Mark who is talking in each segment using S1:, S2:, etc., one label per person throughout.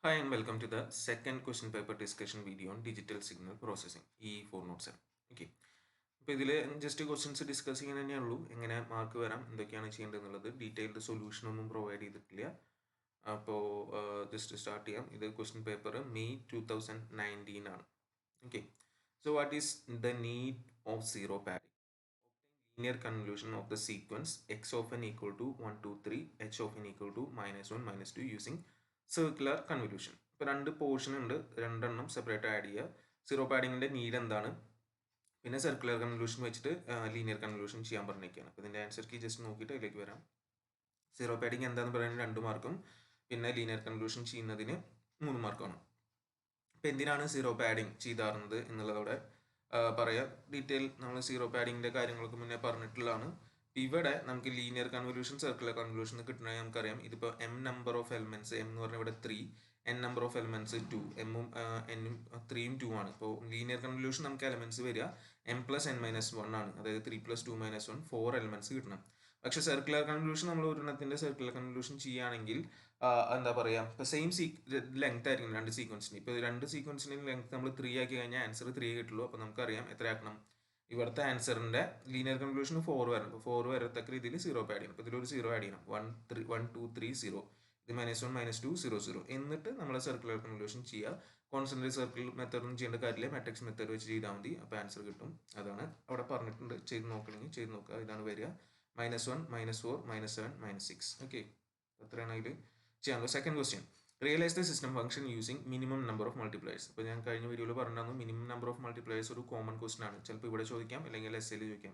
S1: Hi and welcome to the second question paper discussion video on digital signal processing E407. Okay. അപ്പോൾ ഇതിൽ just questions discuss ചെയ്യാൻ തന്നെയുള്ളൂ. എങ്ങനെ mark വരാം, എന്തൊക്കെയാണ് ചെയ്യേണ്ടതെന്നുള്ളത് ഡീറ്റെയിൽഡ് സൊല്യൂഷൻ ഒന്നും പ്രൊവൈഡ് ചെയ്തിട്ടില്ല. അപ്പോൾ ജസ്റ്റ് സ്റ്റാർട്ട് ചെയ്യാം. ഇത് ക്വസ്റ്റ്യൻ പേപ്പർ മെയ് 2019 ആണ്. Okay. So what is the need of zero padding? Linear convolution of the sequence x of n equal to 1, 2, 3, h of n equal to -1, -2 using circular convolution. ഇപ്പോൾ രണ്ട് portion ഉണ്ട്, രണ്ടെണ്ണം separate add ചെയ്യുക. Zero പാഡിങ്ങിൻ്റെ need എന്താണ്, പിന്നെ circular convolution വെച്ചിട്ട് linear convolution ചെയ്യാൻ പറഞ്ഞിരിക്കുകയാണ്. അപ്പോൾ ഇതിൻ്റെ ആൻസർ കീ ജസ്റ്റ് നോക്കിയിട്ട് അതിലേക്ക് വരാം. സീറോ പാഡിങ് എന്താണെന്ന് പറയുന്നത് 2 മാർക്കും, പിന്നെ ലീനിയർ കൺവല്യൂഷൻ ചെയ്യുന്നതിന് 3 മാർക്കാണ്. അപ്പോൾ എന്തിനാണ് സീറോ പാഡിങ് ചെയ്താറുന്നത് എന്നുള്ളതോടെ പറയാം. ഡീറ്റെയിൽ നമ്മൾ സീറോ പാഡിങ്ങിൻ്റെ കാര്യങ്ങളൊക്കെ മുന്നേ പറഞ്ഞിട്ടുള്ളതാണ്. ഇവിടെ നമുക്ക് ലീനിയർ കൺവല്യൂഷൻ സർക്കുലർ കൺവല്യൂഷൻ കിട്ടണമെങ്കിൽ നമുക്കറിയാം, ഇതിപ്പോൾ M number of elements, M എന്ന് പറഞ്ഞാൽ ഇവിടെ 3, എൻ നമ്പർ ഓഫ് എലിമെന്റ്സ് 2, എമ്മും എന്നും 3യും 2 ആണ്. ഇപ്പോൾ ലീനിയർ കൺവല്യൂഷൻ നമുക്ക് എലിമെന്റ്സ് വരിക m + n - 1 ആണ്, അതായത് 3 + 2 - 1 4 എലിമെന്റ്സ് കിട്ടണം. പക്ഷെ സർക്കുലർ കൺവല്യൂഷൻ നമ്മൾ ഒരെണ്ണത്തിന്റെ സർക്കുലർ കൺവല്യൂഷൻ ചെയ്യുകയാണെങ്കിൽ എന്താ പറയുക, ഇപ്പോൾ സെയിം ലെങ്ത് ആയിരിക്കും രണ്ട് സീക്വൻസിന്. ഇപ്പോൾ രണ്ട് സീക്വൻസിൻ്റെ ലെങ്ത് നമ്മൾ 3 ആക്കി കഴിഞ്ഞാൽ ആൻസർ 3 കിട്ടുള്ളൂ. അപ്പോൾ നമുക്കറിയാം എത്ര ആക്കണം, ഇവിടുത്തെ ആൻസറിന്റെ ലീനിയർ കൺക്ലൂഷൻ 4 വരണം. അപ്പോൾ 4 വരത്തക്ക രീതിയിൽ സീറോ ആഡ് ചെയ്യണം. അപ്പോൾ ഇതിലൊരു സീറോ ആഡ് ചെയ്യണം. 1 2 3 0, ഇത് -1 -2 0 0. എന്നിട്ട് നമ്മൾ സർക്കുലർ കൺക്ലൂഷൻ ചെയ്യുക. കോൺസെൻട്രേറ്റ് സർക്കിൾ മെത്തേഡ് ഒന്നും ചെയ്യേണ്ട കാര്യമില്ല, മാട്രിക്സ് മെത്തേഡ് വെച്ച് ചെയ്താൽ മതി. അപ്പോൾ ആൻസർ കിട്ടും. അതാണ് അവിടെ പറഞ്ഞിട്ടുണ്ട്. ചെയ്ത് നോക്കണമെങ്കിൽ ചെയ്ത് നോക്കുക. ഇതാണ് വരിക -1 -4 -7 -6. ഓക്കെ, അത്രയാണ് അതിൽ ചെയ്യാനുള്ളത്. Second question, realise the system function using minimum number of multipliers. അപ്പോൾ ഞാൻ കഴിഞ്ഞ വീഡിയോയിൽ പറഞ്ഞിരുന്നു മിനിമം നമ്പർ ഓഫ് മൾട്ടിപ്ലയേഴ്സ് ഒരു കോമൺ ക്വസ്റ്റൻ ആണ്. ചിലപ്പോൾ ഇവിടെ ചോദിക്കാം, അല്ലെങ്കിൽ എസ് എയിൽ ചോദിക്കാം.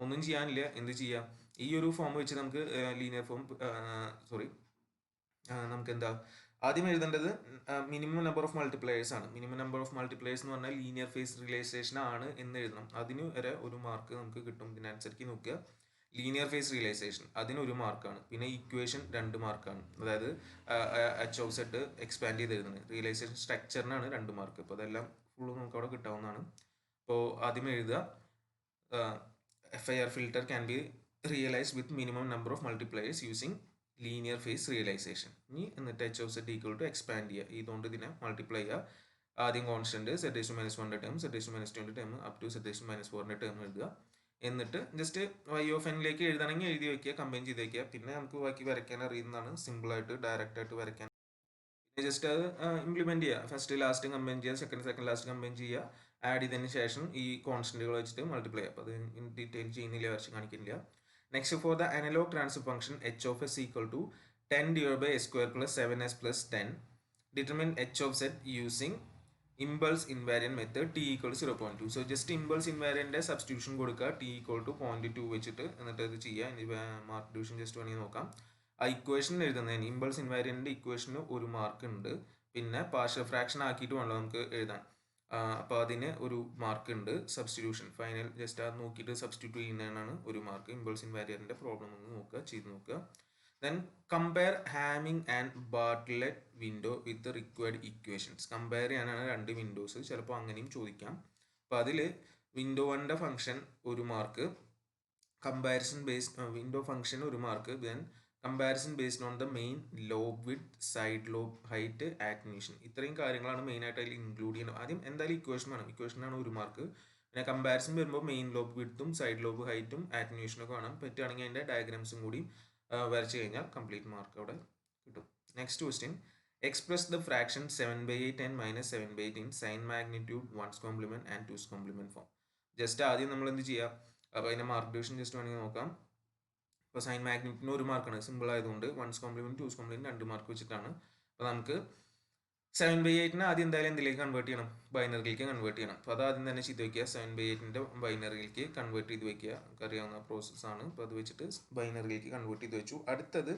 S1: ഒന്നും ചെയ്യാനില്ല, എന്ത് ചെയ്യാം, ഈ ഒരു ഫോം വെച്ച് നമുക്ക് ലീനിയർ ഫോം നമുക്ക് എന്താ ആദ്യം എഴുതേണ്ടത് മിനിമം നമ്പർ ഓഫ് മൾട്ടിപ്ലയേഴ്സ് ആണ്. മിനിമം നമ്പർ ഓഫ് മൾട്ടിപ്ലയേഴ്സ് എന്ന് പറഞ്ഞാൽ ലീനിയർ ഫേസ് റിയലൈസേഷൻ ആണ് എന്ന് എഴുതണം. അതിന് വരെ ഒരു മാർക്ക് നമുക്ക് കിട്ടും. ഇതിനനുസരിച്ച് നോക്കുക. ലീനിയർ ഫേസ് റിയലൈസേഷൻ അതിനൊരു മാർക്കാണ്. പിന്നെ ഇക്വേഷൻ 2 മാർക്കാണ്, അതായത് എച്ച് ഓഫ് സെറ്റ് എക്സ്പാൻഡ് ചെയ്ത് എഴുതുന്നത്. റിയലൈസേഷൻ സ്ട്രക്ചറിനാണ് 2 മാർക്ക്. അപ്പോൾ അതെല്ലാം ഫുള്ള് നമുക്ക് അവിടെ കിട്ടാവുന്നതാണ്. അപ്പോൾ ആദ്യം എഴുതുക, FIR filter can be realised with minimum number of multipliers using linear phase realisation. ഇനി എന്നിട്ട് h of z equal to expand ചെയ്യുക. ഇതുകൊണ്ട് ഇതിനെ മൾട്ടിപ്ലൈ ചെയ്യുക. ആദ്യം constant Z-1 term, Z-2 term, up to Z-4 term എഴുതുക. എന്നിട്ട് ജസ്റ്റ് y ഓഫ് എന്നിലേക്ക് എഴുതണമെങ്കിൽ എഴുതി വയ്ക്കുക, കമ്പൈൻ ചെയ്ത് വയ്ക്കുക. പിന്നെ നമുക്ക് ബാക്കി വരയ്ക്കാൻ അറിയുന്നതാണ്, സിമ്പിളായിട്ട് ഡയറക്റ്റ് ആയിട്ട് വരയ്ക്കാൻ. പിന്നെ ജസ്റ്റ് അത് ഇംപ്ലിമെന്റ് ചെയ്യുക. ഫസ്റ്റ് ലാസ്റ്റ് കമ്പൈൻ ചെയ്യുക, സെക്കൻഡ് ലാസ്റ്റ് കമ്പൈൻ ചെയ്യുക. ആഡ് ചെയ്തതിന് ശേഷം ഈ കോൺസ്റ്റന്റുകൾ വെച്ചിട്ട് മൾട്ടിപ്ലൈ ചെയ്യുക. അപ്പോൾ അത് ഇൻ ഡീറ്റെയിൽ ചെയ്യുന്നില്ല, വരച്ച് കാണിക്കുന്നില്ല. Next, for the analogue transfer function h of s equal to 10/s² + 7s + 10, determine h of z using impulse invariant method t equal to 0.2. So just impulse ഇൻവാരിയൻ്റെ സബ്സ്റ്റിറ്റ്യൂഷൻ കൊടുക്കുക, t equal to 0.2 വെച്ചിട്ട്. എന്നിട്ട് ഇത് ചെയ്യുക. Mark division just വേണമെങ്കിൽ നോക്കാം. ആ equation എഴുതുന്നതിന്, ഇമ്പൾസ് ഇൻവാരിയൻ്റെ ഇക്വേഷന് ഒരു മാർക്ക് ഉണ്ട്. പിന്നെ പാർഷ്യൽ ഫ്രാക്ഷൻ ആക്കിയിട്ട് വേണമല്ലോ നമുക്ക് എഴുതാൻ. അപ്പോൾ അതിന് ഒരു മാർക്ക് ഉണ്ട്. സബ്സ്റ്റിറ്റ്യൂഷൻ ഫൈനൽ ജസ്റ്റ് അത് നോക്കിയിട്ട് സബ്സ്റ്റിറ്റ്യൂട്ട് ചെയ്യുന്നതിനാണ് ഒരു മാർക്ക്. ഇമ്പൾസ് ഇൻവാരിയൻ്റെ പ്രോബ്ലം ഒന്ന് നോക്കുക, ചെയ്ത് നോക്കുക. Then compare Hamming and Bartlett window with required equations. Compare ചെയ്യാനാണ് രണ്ട് വിൻഡോസ്, ചിലപ്പോൾ അങ്ങനെയും ചോദിക്കാം. അപ്പോൾ അതിൽ വിൻഡോ 1ൻ്റെ ഫംഗ്ഷൻ ഒരു mark, comparison based window function ഒരു mark, then comparison based on the main lobe with, side lobe height, attenuation. ഇത്രയും കാര്യങ്ങളാണ് മെയിനായിട്ട് അതിൽ ഇൻക്ലൂഡ് ചെയ്യുന്നത്. ആദ്യം എന്തായാലും ഇക്വേഷൻ വേണം, ഇക്വേഷനാണ് ഒരു മാർക്ക്. പിന്നെ കമ്പാരിസൺ വരുമ്പോൾ മെയിൻ ലോബ് വിഡ്ത്തും സൈഡ് ലോബ് ഹൈറ്റും ആറ്റന്യൂഷനൊക്കെ വേണം. പറ്റുകയാണെങ്കിൽ അതിൻ്റെ ഡയഗ്രാംസും കൂടി വരച്ച് കഴിഞ്ഞാൽ കംപ്ലീറ്റ് മാർക്ക് അവിടെ കിട്ടും. Next question, express the fraction 7/8 and -7/8 in sin magnitude 1's complement and 2's complement form. Just ആദ്യം നമ്മൾ എന്ത് ചെയ്യുക, അപ്പോൾ അതിൻ്റെ മാർക്ക് ഡിവിഷൻ ജസ്റ്റ് വേണമെങ്കിൽ നോക്കാം. ഇപ്പോൾ സൈൻ മാഗ്നിറ്റിന് ഒരു മാർക്കാണ്, സിമ്പിൾ ആയതുകൊണ്ട്. 1's complement 2's complement 2 mark വെച്ചിട്ടാണ്. അപ്പോൾ നമുക്ക് 7/8 ആദ്യം എന്തായാലും എന്തിലേക്ക് കൺവേർട്ട് ചെയ്യണം, ബൈനറിയിലേക്ക് കൺവേർട്ട് ചെയ്യണം. അപ്പോൾ അത് ആദ്യം തന്നെ ചെയ്ത് വയ്ക്കുക. 7/8 ബൈനറിയിലേക്ക് കൺവേർട്ട് ചെയ്ത് വയ്ക്കുക, നമുക്കറിയാവുന്ന പ്രോസസ്സാണ്. അപ്പോൾ അത് വെച്ചിട്ട് ബൈനറിയിലേക്ക് കൺവേർട്ട് ചെയ്ത് വെച്ചു. അടുത്തത്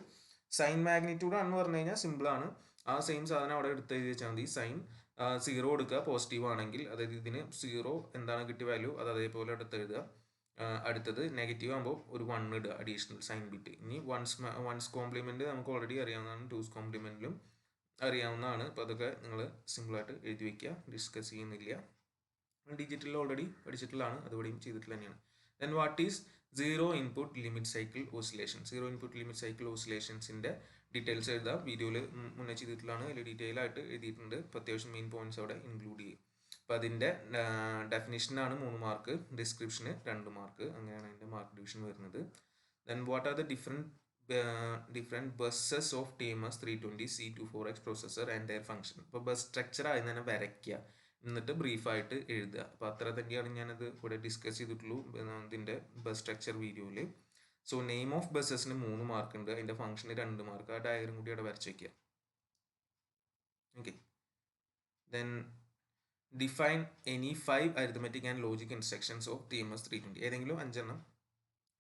S1: സൈൻ മാഗ്നിറ്റ്യൂഡ് ആണെന്ന് പറഞ്ഞു കഴിഞ്ഞാൽ സിമ്പിളാണ്. ആ സെയിം സാധനം അവിടെ എടുത്ത് എഴുതി വെച്ചാൽ മതി. സൈൻ 0 എടുക്കുക, പോസിറ്റീവ് ആണെങ്കിൽ, അതായത് ഇതിന് 0 എന്താണ് കിട്ടിയ വാല്യൂ അത് അതേപോലെ എടുത്ത് എഴുതുക. അടുത്തത് നെഗറ്റീവ് ആകുമ്പോൾ ഒരു 1 ഇടുക, അഡീഷണൽ സൈൻ ബിറ്റ്. ഇനി വൺസ് കോംപ്ലിമെൻറ്റ് നമുക്ക് ഓൾറെഡി അറിയാവുന്നതാണ്, 2's കോംപ്ലിമെൻറ്റിലും അറിയാവുന്നതാണ്. അപ്പോൾ അതൊക്കെ നിങ്ങൾ സിമ്പിളായിട്ട് എഴുതി വയ്ക്കുക, ഡിസ്കസ് ചെയ്യുന്നില്ല. ഡിജിറ്റലിൽ ഓൾറെഡി പഠിച്ചിട്ടുള്ളതാണ്, അതുകൂടിയും ചെയ്തിട്ടുള്ള തന്നെയാണ്. Then what is zero input limit cycle oscillation. Zero input limit cycle ഓസിലേഷൻസിൻ്റെ ഡീറ്റെയിൽസ് എഴുതാം. വീഡിയോയിൽ മുന്നേ ചെയ്തിട്ടുള്ളതാണ്, അതിൽ ഡീറ്റെയിൽ ആയിട്ട് എഴുതിയിട്ടുണ്ട്. അപ്പോൾ അത്യാവശ്യം മെയിൻ പോയിന്റ്സ് അവിടെ ഇൻക്ലൂഡ് ചെയ്യും. അപ്പോൾ അതിൻ്റെ ഡെഫിനിഷനാണ് 3 മാർക്ക്, ഡിസ്ക്രിപ്ഷന് 2 മാർക്ക്, അങ്ങനെയാണ് അതിൻ്റെ മാർക്ക് ഡിവിഷൻ വരുന്നത്. Then what are the different buses of TMS 320 C24X processor and their function. ഇപ്പോൾ ബസ് സ്ട്രക്ചർ ആയി തന്നെ വരയ്ക്കുക, എന്നിട്ട് ബ്രീഫായിട്ട് എഴുതുക. അപ്പോൾ അത്ര തന്നെയാണ് ഞാനത് ഇവിടെ ഡിസ്കസ് ചെയ്തിട്ടുള്ളൂ ഇതിൻ്റെ ബസ് സ്ട്രക്ചർ വീഡിയോയിൽ. സോ നെയിം ഓഫ് ബസ്സസിന് 3 മാർക്ക് ഉണ്ട്, അതിൻ്റെ ഫംഗ്ഷന് 2 മാർക്ക്. ആ ഡയഗ്രം കൂടി അവിടെ വരച്ച് വയ്ക്കുക. Okay. Then define any 5 arithmetic and logic instructions of TMS 320. ഏതെങ്കിലും 5 എണ്ണം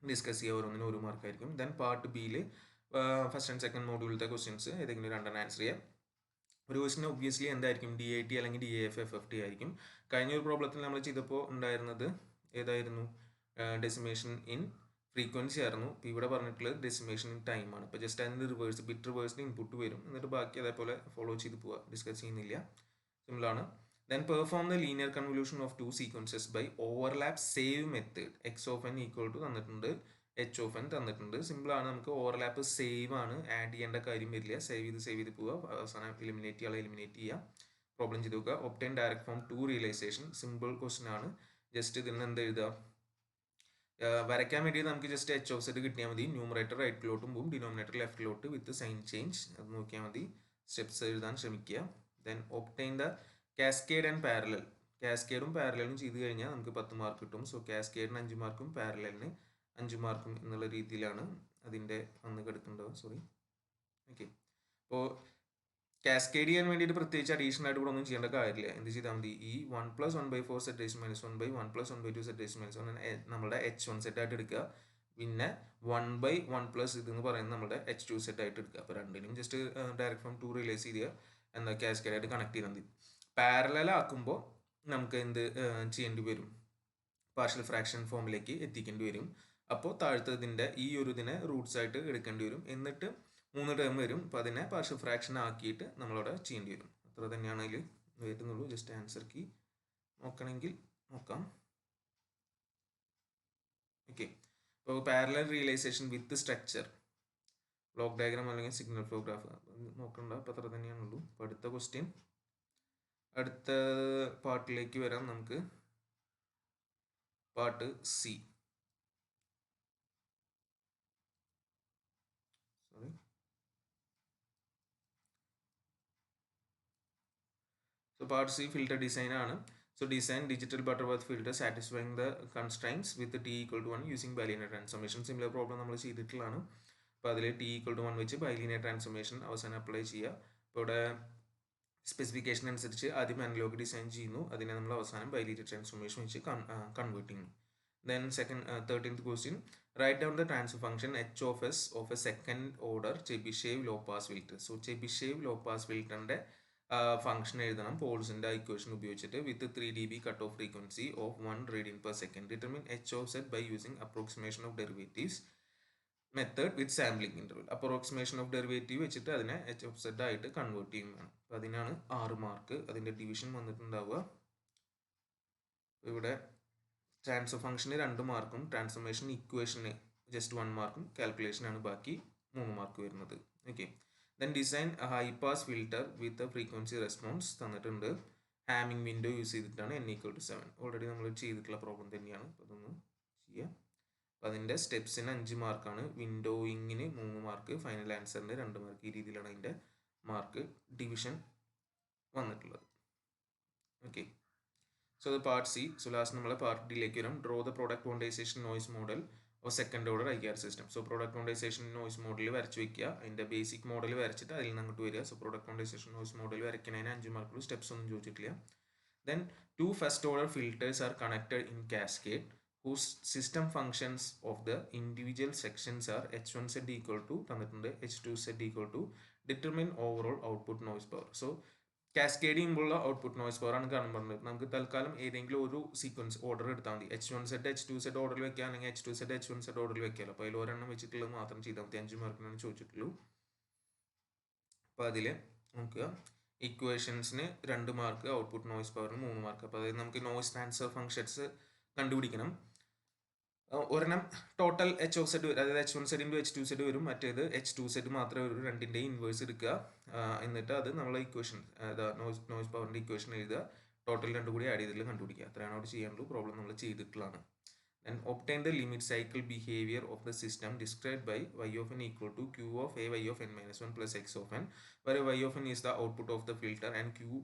S1: ഡിസ്കസ് ചെയ്യുക, ഓരോന്നിനും 1 മാർക്കായിരിക്കും. ദെൻ പാർട്ട് ബിയിൽ ഫസ്റ്റ് ആൻഡ് സെക്കൻഡ് മോഡ്യൂളിലത്തെ ക്വസ്റ്റ്യൻസ് ഏതെങ്കിലും 2 ആൻസർ ചെയ്യുക. ഒരു ക്വസ്റ്റിന് ഒബ്വിയസ്ലി എന്തായിരിക്കും, DIT അല്ലെങ്കിൽ DAF FFT ആയിരിക്കും. കഴിഞ്ഞ ഒരു പ്രോബ്ലത്തിൽ നമ്മൾ ചെയ്തപ്പോൾ ഉണ്ടായിരുന്നത് ഏതായിരുന്നു, ഡെസിമേഷൻ ഇൻ ഫ്രീക്വൻസി ആയിരുന്നു. ഇപ്പോൾ ഇവിടെ പറഞ്ഞിട്ടുള്ളത് ഡെസിമേഷൻ ഇൻ ടൈം ആണ്. ഇപ്പോൾ ജസ്റ്റ് അതിൻ്റെ ബിറ്റ് റിവേഴ്സിന് ഇൻപുട്ട് വരും, എന്നിട്ട് ബാക്കി അതേപോലെ ഫോളോ ചെയ്ത് പോവുക, ഡിസ്കസ് ചെയ്യുന്നില്ല, സിമ്പിളാണ്. Then perform the linear convolution of 2 sequences by overlap save method. X of n equal to തന്നിട്ടുണ്ട്, H of n തന്നിട്ടുണ്ട്. സിമ്പിളാണ്, നമുക്ക് ഓവർലാപ്പ് സേവ് ആണ്, ആഡ് ചെയ്യേണ്ട കാര്യം വരില്ല. സേവ് ചെയ്ത് പോവുക, അവസാനം എലിമിനേറ്റ് ചെയ്യുക, പ്രോബ്ലം ചെയ്ത് നോക്കുക. Obtain direct form 2 realisation. Simple question ആണ്. ജസ്റ്റ് ഇതിൽ നിന്ന് എന്ത് എഴുതുക, വരയ്ക്കാൻ വേണ്ടി നമുക്ക് ജസ്റ്റ് H of z കിട്ടിയാൽ മതി. ന്യൂമറേറ്റർ റൈറ്റിലോട്ടും പോവും, ഡിനോമിനേറ്റർ ലെഫ്റ്റിലോട്ട് വിത്ത് സൈൻ ചേഞ്ച്, അത് നോക്കിയാൽ മതി. സ്റ്റെപ്സ് എഴുതാൻ ശ്രമിക്കുക. Then obtain the cascade and parallel. കാസ്കേഡും പാരലലും ചെയ്ത് കഴിഞ്ഞാൽ നമുക്ക് 10 മാർക്ക് കിട്ടും. സോ കാസ്കേഡിന് 5 മാർക്കും പാരലലിന് 5 മാർക്കും എന്നുള്ള രീതിയിലാണ് അതിൻ്റെ വന്ന് കിടക്കേണ്ടത്. സോറി. ഓക്കെ. അപ്പോൾ കാസ്കേഡ് ചെയ്യാൻ വേണ്ടിയിട്ട് പ്രത്യേകിച്ച് അഡീഷണൽ ആയിട്ട് ഇവിടെ ഒന്നും ചെയ്യേണ്ട കാര്യമില്ല. എന്ത് ചെയ്താൽ മതി, ഈ 1 + 1/4 z-1/1 + 1/2 z-1 നമ്മുടെ H1 z ആയിട്ട് എടുക്കുക. പിന്നെ 1/1 + ഇതെന്ന് പറയുന്നത് നമ്മുടെ H2 z ആയിട്ട് എടുക്കുക. അപ്പോൾ രണ്ടിനും ജസ്റ്റ് ഡയറക്റ്റ് ഫ്രം 2 റിയലൈസ് ചെയ്യുക, എന്താ കാസ്കേഡ് ആയിട്ട് കണക്ട് ചെയ്താൽ മതി. പാരലൽ ആക്കുമ്പോൾ നമുക്ക് എന്ത് ചെയ്യേണ്ടി വരും, പാർഷ്യൽ ഫ്രാക്ഷൻ ഫോമിലേക്ക് എത്തിക്കേണ്ടി വരും. അപ്പോൾ താഴത്തതിൻ്റെ ഈ ഒരു ഇതിനെ റൂട്ട്സ് ആയിട്ട് എടുക്കേണ്ടി വരും, എന്നിട്ട് 3 ടേം വരും. അപ്പോൾ അതിനെ പാർഷ്യൽ ഫ്രാക്ഷൻ ആക്കിയിട്ട് നമ്മളവിടെ ചെയ്യേണ്ടി വരും. അത്ര തന്നെയാണ് അതിൽ വരുന്നുള്ളൂ. ജസ്റ്റ് ആൻസർ കീ നോക്കണമെങ്കിൽ നോക്കാം. ഓക്കെ. അപ്പോൾ പാരലൽ റിയലൈസേഷൻ വിത്ത് സ്ട്രക്ചർ, ബ്ലോക്ക് ഡയഗ്രാം അല്ലെങ്കിൽ സിഗ്നൽ ഫ്ലോ ഗ്രാഫ് നോക്കണ്ട. അപ്പോൾ അത്ര തന്നെയാണുള്ളൂ. അപ്പോൾ അടുത്ത ക്വസ്റ്റ്യൻ, അടുത്ത പാർട്ടിലേക്ക് വരാം നമുക്ക്. Part C. So part C filter design ആണ്. So design digital Butterworth filter satisfying the constraints with t equal to 1 using bilinear transformation. Similar problem നമ്മൾ ചെയ്തിട്ടുള്ളതാണ്. അപ്പോൾ അതിൽ t equal to 1 വെച്ച് bilinear transformation അവസാനം അപ്ലൈ ചെയ്യുക. അപ്പോൾ ഇവിടെ സ്പെസിഫിക്കേഷൻ അനുസരിച്ച് ആദ്യം അനലോഗ് ഡിസൈൻ ചെയ്യുന്നു, അതിനെ നമ്മൾ അവസാനം ബൈലിനിയർ ട്രാൻസ്ഫോർമേഷൻ വെച്ച് കൺവേർട്ട് ചെയ്യുന്നു. Then second 13th question, write down the transfer function H of s of a second order Chebyshev low pass filter. So Chebyshev low pass filter function എഴുതണം പോൾസിൻ്റെ equation ഉപയോഗിച്ചിട്ട് വിത്ത് 3 dB cut off frequency of 1 radian/second. Determine H of z by using approximation of derivatives method with sampling interval. Approximation of derivative വെച്ചിട്ട് അതിനെ H of z ആയിട്ട് convert ചെയ്യുന്നതാണ്. അപ്പോൾ അതിനാണ് 6 mark. അതിൻ്റെ division വന്നിട്ടുണ്ടാവുക. ഇവിടെ ട്രാൻസ്ഫർ ഫംഗ്ഷന് 2 മാർക്കും ട്രാൻസ്ഫോർമേഷൻ ഇക്വേഷന് ജസ്റ്റ് 1 മാർക്കും കാൽക്കുലേഷനാണ് ബാക്കി 3 മാർക്ക് വരുന്നത്. Okay. Then design high pass filter with frequency response തന്നിട്ടുണ്ട്. ഹാമിംഗ് വിൻഡോ യൂസ് ചെയ്തിട്ടാണ് n = 7. ഓൾറെഡി നമ്മൾ ചെയ്തിട്ടുള്ള പ്രോബ്ലം തന്നെയാണ്. അപ്പോൾ അതൊന്ന് ചെയ്യാം. അപ്പോൾ അതിൻ്റെ സ്റ്റെപ്സിന് 5 മാർക്കാണ്, വിൻഡോയിങ്ങിന് 3 മാർക്ക്, ഫൈനൽ ആൻസറിന് 2 മാർക്ക്. ഈ രീതിയിലാണ് അതിൻ്റെ മാർക്ക് ഡിവിഷൻ വന്നിട്ടുള്ളത്. Okay. So the part C. So last നമ്മൾ പാർട്ട് ഡിയിലേക്ക് വരും. Draw the product quantisation noise model of second order IR system. So product quantisation noise model വരച്ച് വയ്ക്കുക. അതിൻ്റെ ബേസിക് മോഡൽ വരച്ചിട്ട് അതിൽ നിന്ന് അങ്ങോട്ട് വരിക. So product quantisation noise model വരയ്ക്കുന്നതിന് 5 മാർക്കുള്ള സ്റ്റെപ്സ് ഒന്നും ചോദിച്ചിട്ടില്ല. Then 2 first order filters are connected in cascade whose system functions of the individual sections are H1z = തന്നിട്ടുണ്ട്, H2z = determine overall output noise power. So cascade ചെയ്യുമ്പോഴുള്ള output noise power ആണ് കാണാൻ പറഞ്ഞത്. നമുക്ക് തൽക്കാലം ഏതെങ്കിലും ഒരു സീക്വൻസ് ഓർഡർ എടുത്താൽ മതി. H1z H2z ഓർഡറിൽ വെക്കുക, അല്ലെങ്കിൽ H2z H1z ഓർഡറിൽ വെക്കാമല്ലോ. അപ്പോൾ അതിൽ ഒരെണ്ണം വെച്ചിട്ടുള്ളത് മാത്രം ചെയ്താൽ മതി. 5 മാർക്കിനാണ് ചോദിച്ചിട്ടുള്ളൂ. അപ്പോൾ അതിൽ നോക്കുക, ഇക്വേഷൻസിന് 2 മാർക്ക്, ഔട്ട്പുട്ട് നോയ്സ് പവറിന് 3 മാർക്ക്. അപ്പോൾ അതായത് നമുക്ക് നോയ്സ് ട്രാൻസ്ഫർ ഫംഗ്ഷൻസ് കണ്ടുപിടിക്കണം. ഒരെണ്ണം ടോട്ടൽ എച്ച് ഓഫ് സെഡ് വരും, അതായത് H1Z ഇൻറ്റു H2Z വരും, മറ്റേത് H2Z മാത്രമേ വരും. രണ്ടിൻ്റെയും ഇൻവേഴ്സ് എടുക്കുക, എന്നിട്ട് അത് നമ്മളെ ഇക്വേഷൻ നോയ്സ് പവറിൻ്റെ ഇക്വേഷൻ എഴുതുക, ടോട്ടൽ രണ്ടും കൂടി ആഡ് ചെയ്തിട്ട് കണ്ടുപിടിക്കുക. അത്രയാണ് അവിടെ ചെയ്യാനുള്ളൂ. പ്രോബ്ലം നമ്മൾ ചെയ്തിട്ടുള്ളതാണ്. Then obtain the limit cycle behavior of the system described by y of n equal to q of a y of n minus 1 plus x of n, where y of n is the output of the filter and q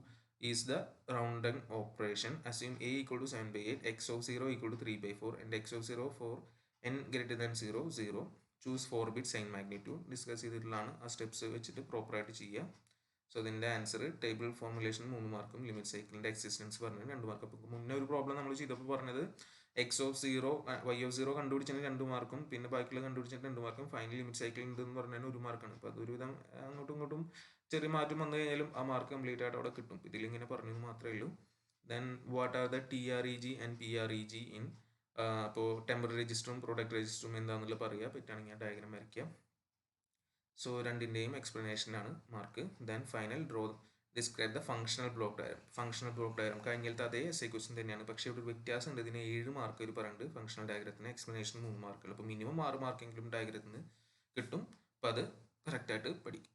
S1: is the rounding operation. Assume a equal to 7 by 8, x of 0 equal to 3 by 4 and x of 0 for n greater than 0, 0. Choose 4 bit sign magnitude. Discuss ചെയ്തിട്ടുള്ളതാണ്. ആ steps വെച്ചിട്ട് പ്രോപ്പറായിട്ട് ചെയ്യുക. So ഇതിൻ്റെ answer table formulation 3 മാർക്കും limit സൈക്കിളിൻ്റെ existence പറഞ്ഞത് 2 mark. അപ്പോൾ മുന്നേ ഒരു പ്രോബ്ലം നമ്മൾ ചെയ്തപ്പോൾ പറഞ്ഞത് എക്സ് ഓഫ് 0 വൈ ഓഫ് 0 കണ്ടുപിടിച്ചതിന് 2 മാർക്കും പിന്നെ ബാക്കിയുള്ള കണ്ടുപിടിച്ചിട്ട് 2 മാർക്കും ഫൈനൽ ലിമിറ്റ് സൈക്കിൾ ഉണ്ടെന്ന് പറഞ്ഞതിന് 1 മാർക്കാണ്. അപ്പോൾ അതൊരുവിധം അങ്ങോട്ടും ഇങ്ങോട്ടും ചെറിയ മാറ്റം വന്നു കഴിഞ്ഞാലും ആ മാർക്ക് കംപ്ലീറ്റ് ആയിട്ട് അവിടെ കിട്ടും. ഇതിലിങ്ങനെ പറഞ്ഞത് മാത്രമേ ഉള്ളൂ. Then what are the TREG and PREG in, അപ്പോൾ ടെമ്പററി രജിസ്റ്ററും പ്രൊഡക്റ്റ് രജിസ്റ്ററും എന്താണെന്നുള്ളത് പറയുക, പറ്റുകയാണെങ്കിൽ ഡയഗ്രാം വരയ്ക്കുക. സോ രണ്ടിൻ്റെയും എക്സ്പ്ലനേഷൻ ആണ് mark. Then final draw describe the functional block diagram. Functional block diagram കഴിഞ്ഞാലത്തെ അതേ എസ്ഐ ക്വസ്റ്റ്യൻ തന്നെയാണ്, പക്ഷേ ഇവിടെ ഒരു വ്യത്യാസം ഉണ്ട്. ഇതിന് 7 മാർക്ക് ഒരു പറയുന്നുണ്ട്, ഫംഗ്ഷണൽ ഡയഗ്രത്തിന് എക്സ്പ്ലനേഷൻ 3 മാർക്കുള്ളൂ. അപ്പോൾ മിനിമം 6 മാർക്കെങ്കിലും ഡയഗ്രത്തിന് കിട്ടും. അപ്പോൾ അത് കറക്റ്റായിട്ട് പഠിക്കും.